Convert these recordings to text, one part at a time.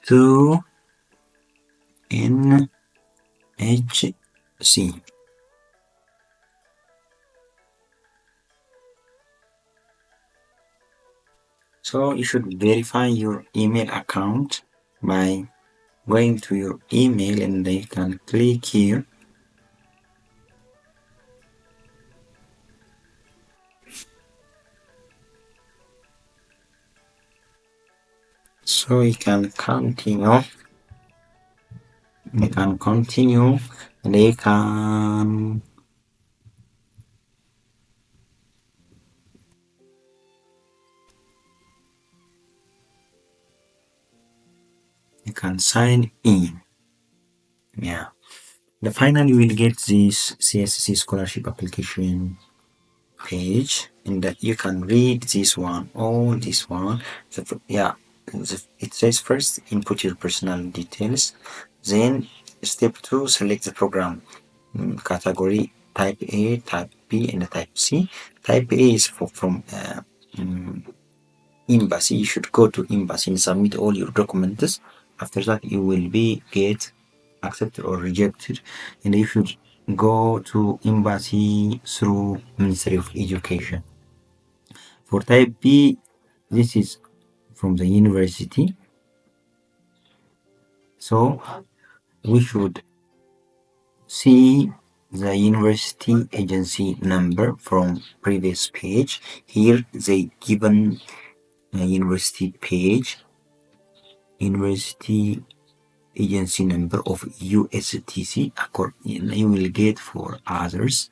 to NHC. So you should verify your email account by going to your email, and then you can click here. So you can continue. You can continue, and you can sign in. Yeah. The final you will get this CSC scholarship application page, and that you can read this one, all this one. It says first input your personal details, then step 2 select the program category, type A, type B, and type C. Type A is from embassy. You should go to embassy and submit all your documents. After that you will be get accepted or rejected, and you should go to embassy through Ministry of Education. For type B, this is from the university, so we should see the university agency number from previous page. Here they given a university page, university agency number of USTC, you will get for others.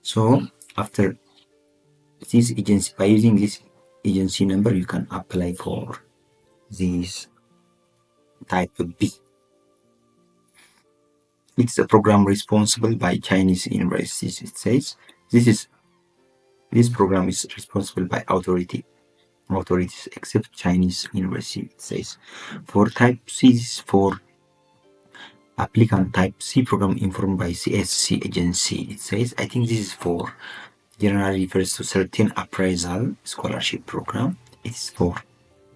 So after this agency, by using this agency number, you can apply for this type B. It's a program responsible by Chinese universities. It says this program is responsible by authorities except Chinese university. It says for type C, this is for applicant type C program informed by CSC agency. It says, I think this is for generally refers to certain appraisal scholarship program. It's for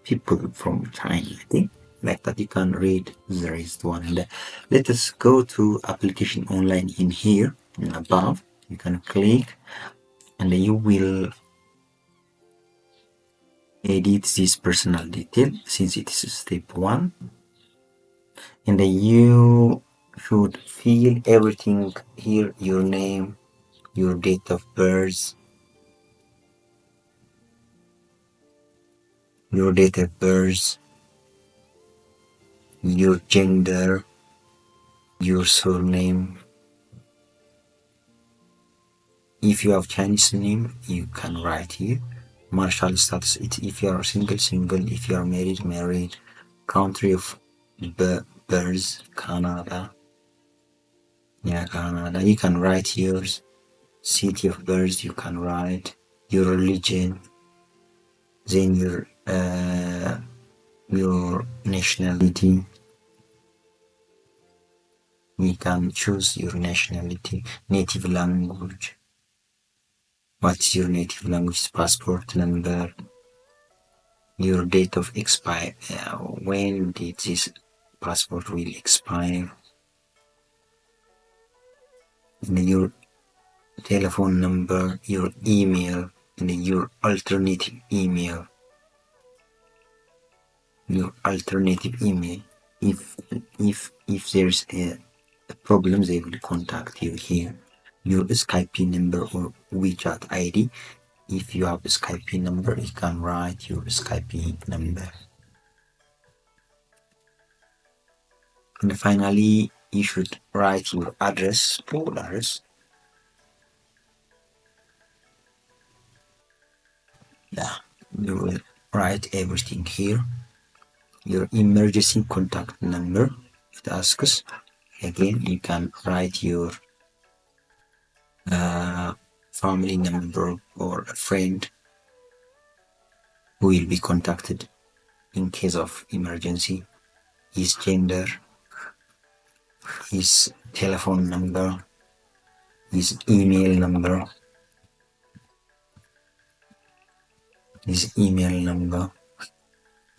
people from China, I think. Like that, you can read the rest one. And let us go to application online in here above. You can click, and you will edit this personal detail since it is step 1, and you should fill everything here: your name, your date of birth, your gender, your surname. If you have Chinese name, you can write here. Marital status, if you are single, if you are married. Country of birth, Canada. Yeah, Canada. You can write yours. City of birth, you can write. Your religion, then your nationality. You can choose your nationality. Native language. What's your native language? Passport number. Your date of expire. When did this passport will expire? And your telephone number, your email, and your alternative email. If there's a problem, they will contact you here. Your Skype number or WeChat ID. If you have a Skype number, you can write your Skype number. And finally, you should write your address, full address. Yeah, you will write everything here. Your emergency contact number, it asks. Again, you can write your family member or a friend who will be contacted in case of emergency, his gender, his telephone number, his email number,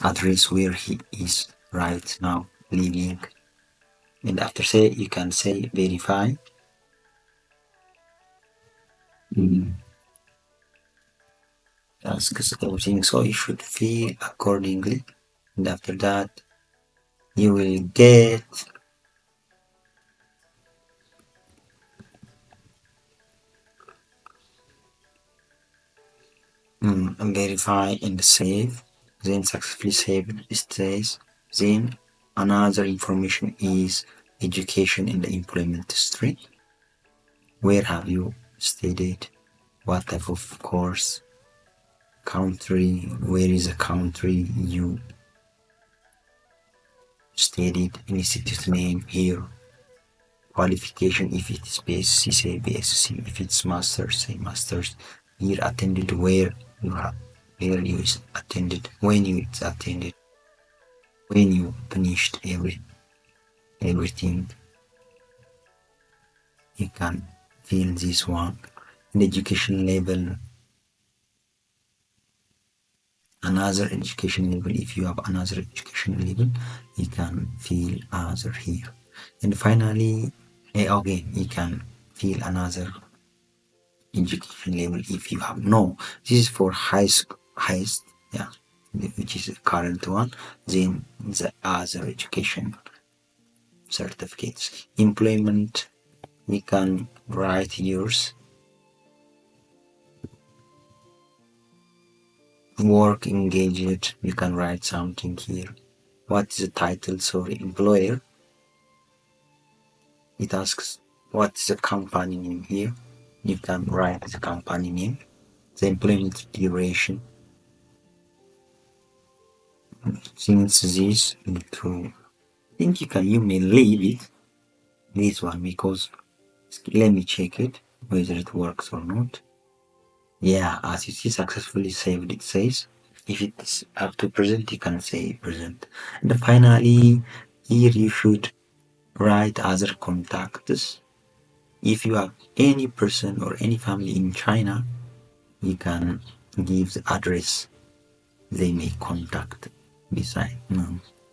address where he is right now living. And after say, you can say verify. Mm. Asks everything, so you should fill accordingly. And after that, you will get and verify and save. Then successfully saved it says. Then another information is education in the employment history. Where have you studied? What type of course? Country? Where is the country you studied? Institute name here. Qualification if it is BSc, say BSc. If it's master's, say master's. Year attended, where you have, where you attended, when you attended, when you finished everything. You can fill this one. In education level, another education level. If you have another education level, you can fill other here. And finally, again, you can fill another education level if you have no. This is for highest, yeah, which is the current one. Then the other education certificates. Employment, we can write yours. Work engaged, you can write something here. What is the title? Sorry, employer. It asks what is the company name here. You can write the company name. The employment duration. Since this to I think you may leave it this one because let me check it whether it works or not. Yeah, as you see successfully saved it says. If it's up to present you can say present. And finally here you should write other contacts. If you have any person or any family in China, you can give the address they may contact beside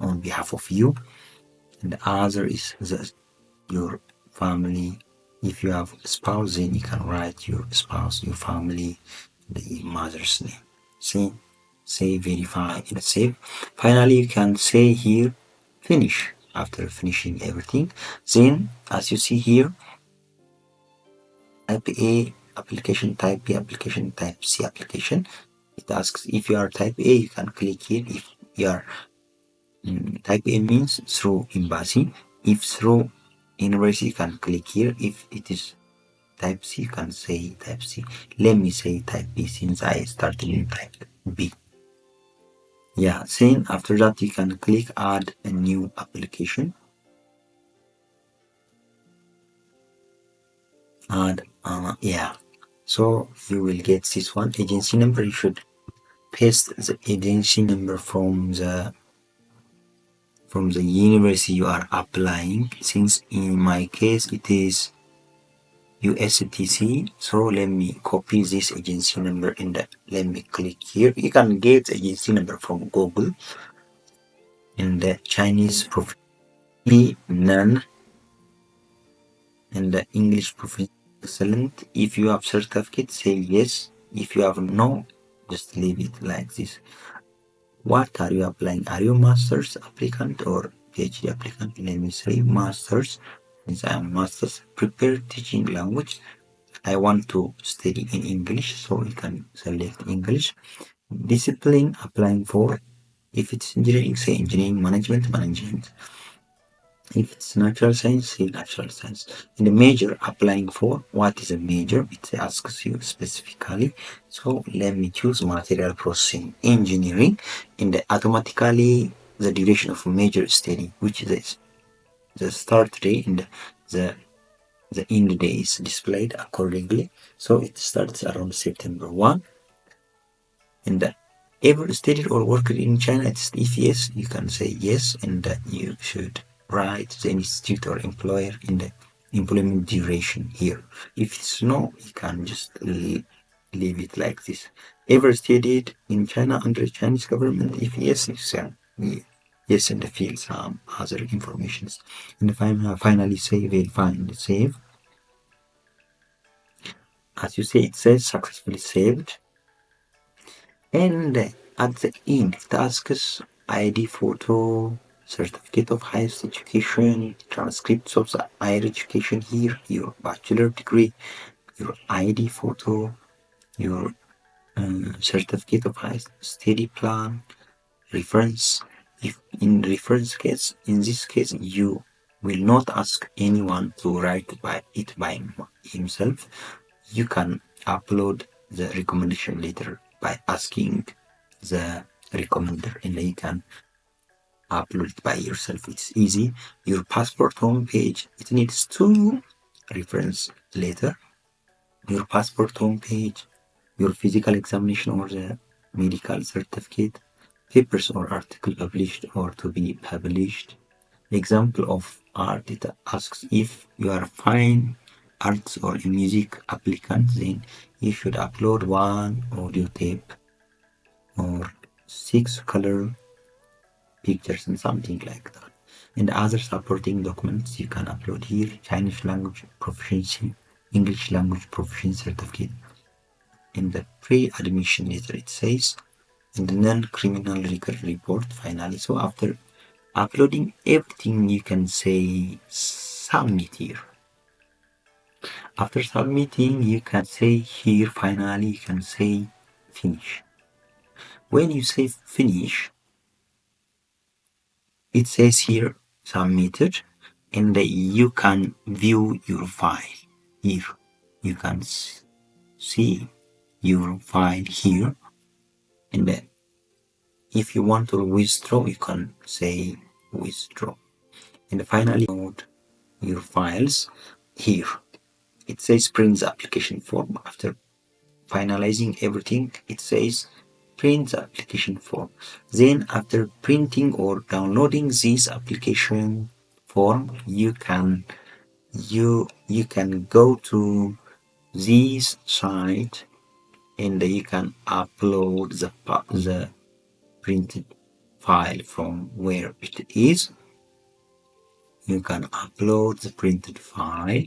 on behalf of you. And the other is your family. If you have a spouse, then you can write your spouse, your family, the mother's name. See, say verify and save. Finally, you can say here finish after finishing everything. Then, as you see here, type A application, type B application, type C application. It asks if you are type A, you can click here. If you are type A means through embassy. If through university, you can click here. If it is type C, you can say type C. Let me say type B since I started in type B. Yeah, then after that, you can click add a new application. Add, yeah. So you will get this one agency number. You should paste the agency number from the university you are applying. Since in my case it is USTC, so let me copy this agency number in the. Let me click here. You can get agency number from Google in the Chinese proficiency none and the English proficiency excellent. If you have certificate, say yes. If you have no, just leave it like this. What are you applying? Are you master's applicant or PhD applicant? Let me say master's. Since I am master's, prepare teaching language. I want to study in English, so you can select English. Discipline applying for. If it's engineering, say engineering management. If it's natural science, say natural science. In the major applying for, what is a major? It asks you specifically. So let me choose material processing engineering. In the automatically the duration of major study, which is the start day and the end day is displayed accordingly. So it starts around September 1. And ever studied or worked in China? If yes, you can say yes, and you should write the institute or employer in the employment duration here. If it's no, you can just leave it like this. Ever studied in China under Chinese government? If yes, you can. Yeah. Yes, and fill some other informations. And finally save and find save. As you say, it says successfully saved. And at the end, it asks ID, photo, certificate of highest education, transcripts of the higher education here, your bachelor degree, your ID photo, your certificate of highest study plan, reference. If in reference case, in this case, you will not ask anyone to write by himself. You can upload the recommendation letter by asking the recommender, and you can upload it by yourself. It's easy. Your passport homepage, it needs two reference letter. Your passport homepage, your physical examination or the medical certificate, papers or article published or to be published. Example of art, it asks if you are fine arts or music applicant, then you should upload one audio tape or 6 color pictures and something like that. And other supporting documents you can upload here: Chinese language proficiency, English language proficiency certificate. In the pre-admission letter it says, in the non-criminal record report finally. So after uploading everything, you can say submit here. After submitting, you can say here finally, you can say finish. When you say finish, it says here submitted, and you can view your file here. You can see your file here, and if you want to withdraw, you can say withdraw. And finally, load your files here. It says print the application form. After finalizing everything, it says print the application form. Then after printing or downloading this application form, you can go to this site, and you can upload the printed file from where it is. You can upload the printed file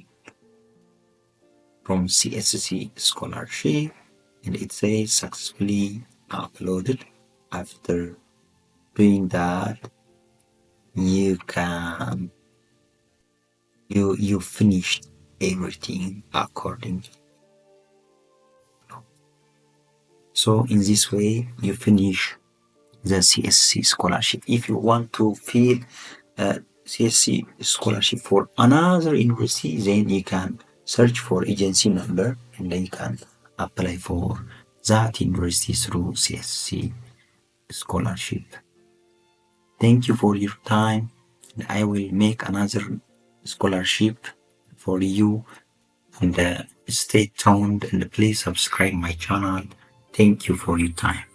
from CSC Scholarship, and it says successfully uploaded. After doing that, you can you finished everything according. So in this way you finish the CSC Scholarship. If you want to fill CSC Scholarship for another university, then you can search for agency number, and then you can apply for that university through CSC Scholarship. Thank you for your time. I will make another scholarship for you, and stay tuned, and please subscribe my channel. Thank you for your time.